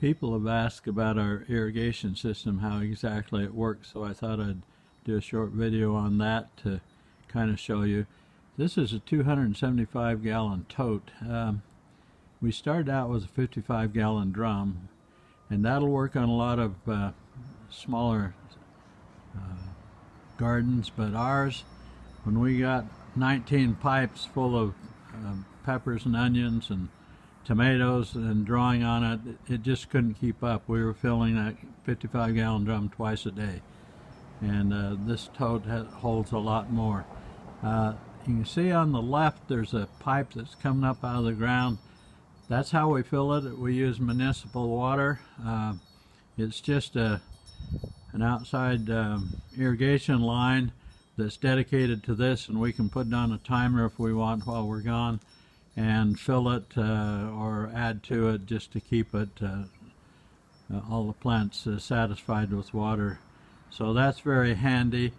People have asked about our irrigation system, how exactly it works, so I thought I'd do a short video on that to kind of show you. This is a 275-gallon tote. We started out with a 55-gallon drum, and that'll work on a lot of smaller gardens, but ours, when we got 19 pipes full of peppers and onions and tomatoes and drawing on it, it just couldn't keep up. We were filling that 55-gallon drum twice a day, and this tote holds a lot more. You can see on the left there's a pipe that's coming up out of the ground. That's how we fill it. We use municipal water. It's just an outside irrigation line that's dedicated to this, and we can put it on a timer if we want while we're gone and fill it or add to it just to keep it all the plants satisfied with water. So that's very handy.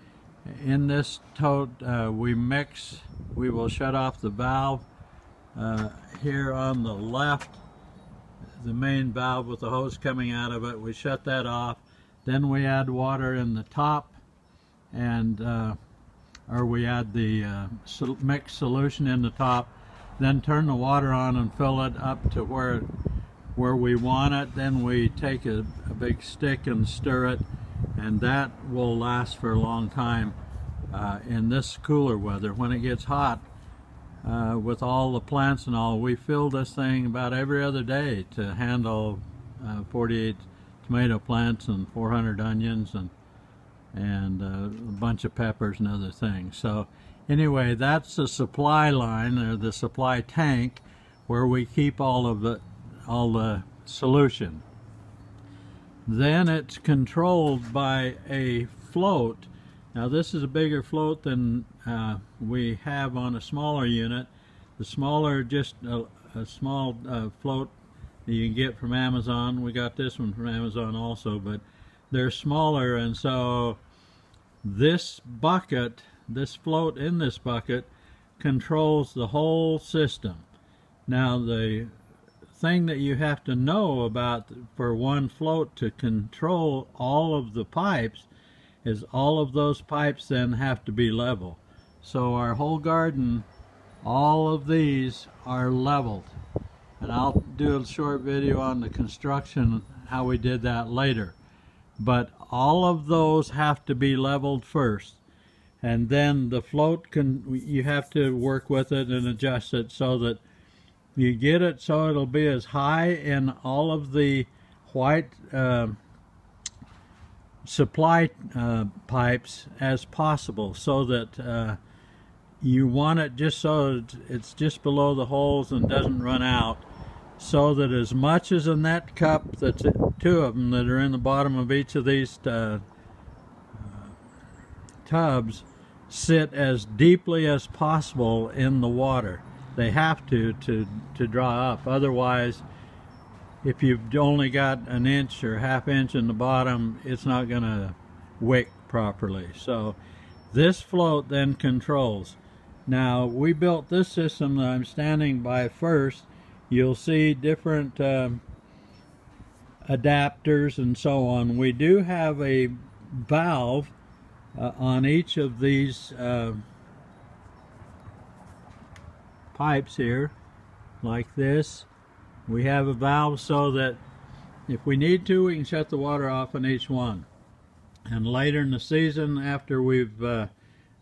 In this tote we will shut off the valve here on the left, the main valve with the hose coming out of it. We shut that off, then we add water in the top, and or we add the mixed solution in the top, then turn the water on and fill it up to where we want it. Then we take a big stick and stir it, and that will last for a long time in this cooler weather. When it gets hot, with all the plants and all, we fill this thing about every other day to handle 48 tomato plants and 400 onions and a bunch of peppers and other things. So anyway, that's the supply line, or the supply tank, where we keep all the solution. Then it's controlled by a float. Now this is a bigger float than we have on a smaller unit. The smaller, just a small float that you can get from Amazon. We got this one from Amazon also, but they're smaller, and so this bucket, this float in this bucket, controls the whole system. Now the thing that you have to know about for one float to control all of the pipes is all of those pipes then have to be level. So our whole garden, all of these are leveled, and I'll do a short video on the construction, how we did that later. But all of those have to be leveled first, and then the float you have to work with it and adjust it so that you get it so it'll be as high in all of the white supply pipes as possible, so that you want it just so it's just below the holes and doesn't run out, so that as much as in that cup, that's two of them that are in the bottom of each of these tubs, sit as deeply as possible in the water. They have to draw up. Otherwise, if you've only got an inch or half inch in the bottom, it's not going to wick properly. So this float then controls. Now we built this system that I'm standing by first. You'll see different adapters and so on. We do have a valve on each of these pipes here, like this. We have a valve so that if we need to, we can shut the water off on each one. And later in the season, after we've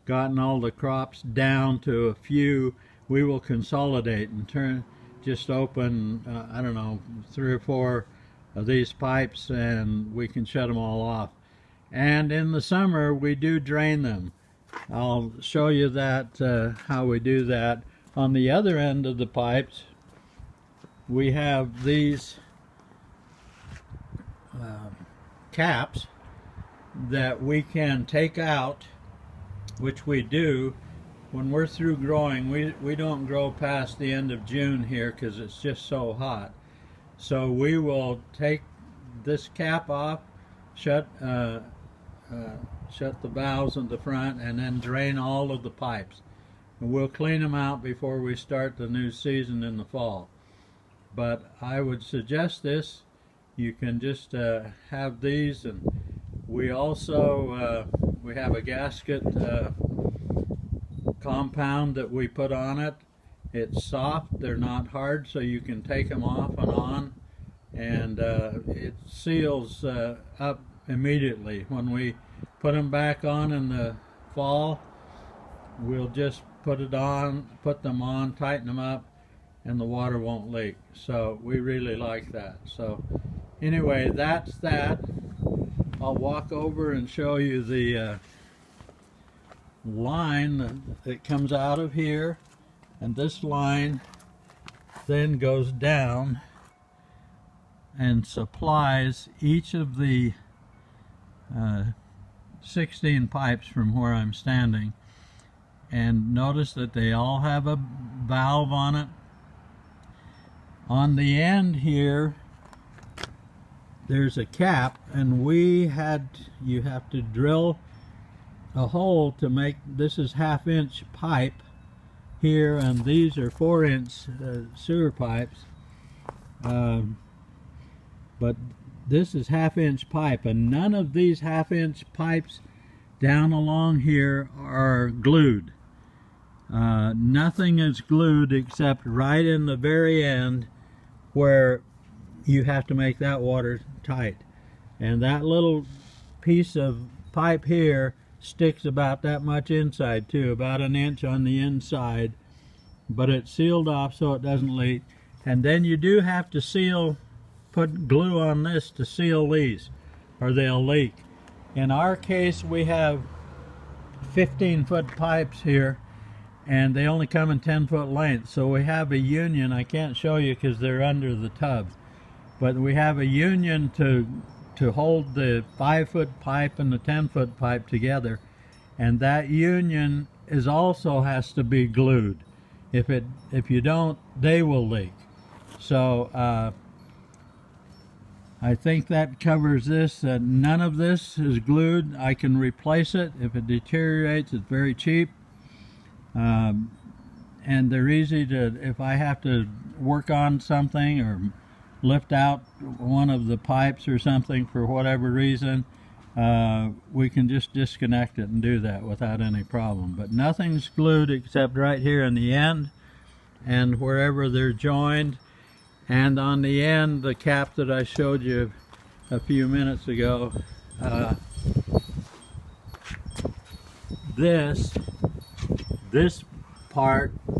gotten all the crops down to a few, we will consolidate and just open, I don't know, 3 or 4 of these pipes, and we can shut them all off. And in the summer, we do drain them. I'll show you that, how we do that. On the other end of the pipes, we have these caps that we can take out, which we do when we're through growing. We don't grow past the end of June here because it's just so hot. So we will take this cap off, shut the valves in the front, and then drain all of the pipes. And we'll clean them out before we start the new season in the fall. But I would suggest this you can just have these. And we also we have a gasket compound that we put on it. It's soft, they're not hard, so you can take them off and on, and it seals up immediately. When we put them back on in the fall, we'll just put them on, tighten them up, and the water won't leak. So we really like that. So anyway, that's that. I'll walk over and show you the line that comes out of here, and this line then goes down and supplies each of the 16 pipes from where I'm standing. And notice that they all have a valve on it. On the end here there's a cap, and you have to drill a hole to make, this is 1/2 inch pipe here, and these are 4-inch sewer pipes, but this is 1/2 inch pipe, and none of these 1/2 inch pipes down along here are glued. Nothing is glued except right in the very end where you have to make that watertight, and that little piece of pipe here sticks about that much inside too, about 1 inch on the inside, but it's sealed off so it doesn't leak. And then you do have to put glue on this to seal these, or they'll leak. In our case, we have 15-foot pipes here, and they only come in 10-foot length, so we have a union. I can't show you because they're under the tubs, but we have a union to hold the 5-foot pipe and the 10-foot pipe together, and that union also has to be glued. If you don't, they will leak. So I think that covers this. None of this is glued. I can replace it if it deteriorates. It's very cheap, and they're easy to, if I have to work on something or lift out one of the pipes or something for whatever reason, we can just disconnect it and do that without any problem. But nothing's glued except right here in the end and wherever they're joined. And on the end, the cap that I showed you a few minutes ago,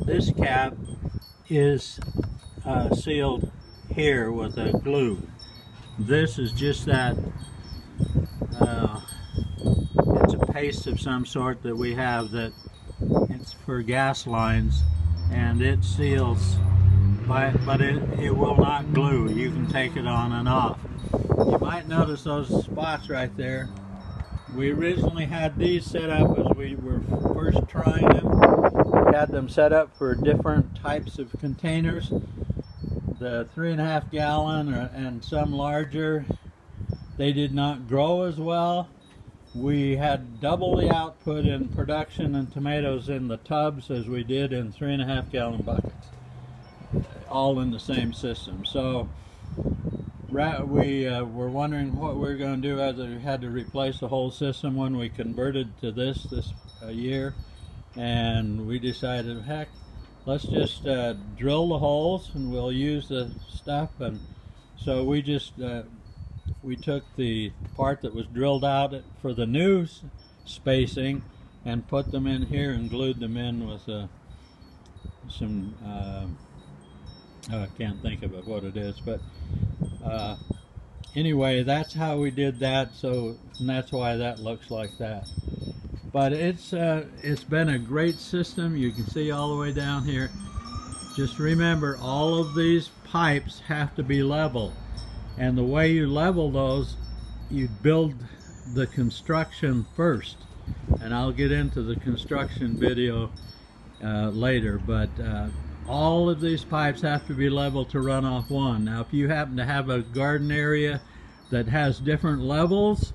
this cap is sealed here with a glue. This is just that, it's a paste of some sort that we have, that it's for gas lines, and it seals, but it will not glue. You can take it on and off. You might notice those spots right there. We originally had these set up as we were first trying them. We had them set up for different types of containers. The 3.5 gallon and some larger, they did not grow as well. We had double the output in production and tomatoes in the tubs as we did in 3.5 gallon buckets, all in the same system. So we were wondering what we were going to do, as we had to replace the whole system when we converted to this year, and we decided, heck, let's just drill the holes and we'll use the stuff. And so we just we took the part that was drilled out for the new spacing and put them in here and glued them in with some I can't think of what it is, but anyway, that's how we did that. So, and that's why that looks like that. But it's been a great system. You can see all the way down here. Just remember, all of these pipes have to be level, and the way you level those, you build the construction first, and I'll get into the construction video later. But all of these pipes have to be level to run off one. Now, if you happen to have a garden area that has different levels,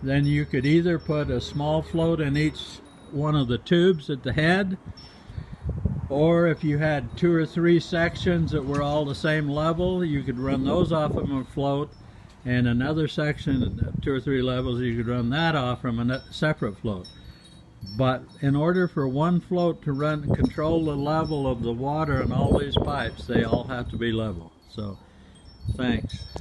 then you could either put a small float in each one of the tubes at the head, or if you had 2 or 3 sections that were all the same level, you could run those off of a float and another section, 2 or 3 levels, you could run that off from a separate float. But in order for one float to control the level of the water in all these pipes, they all have to be level. So, thanks.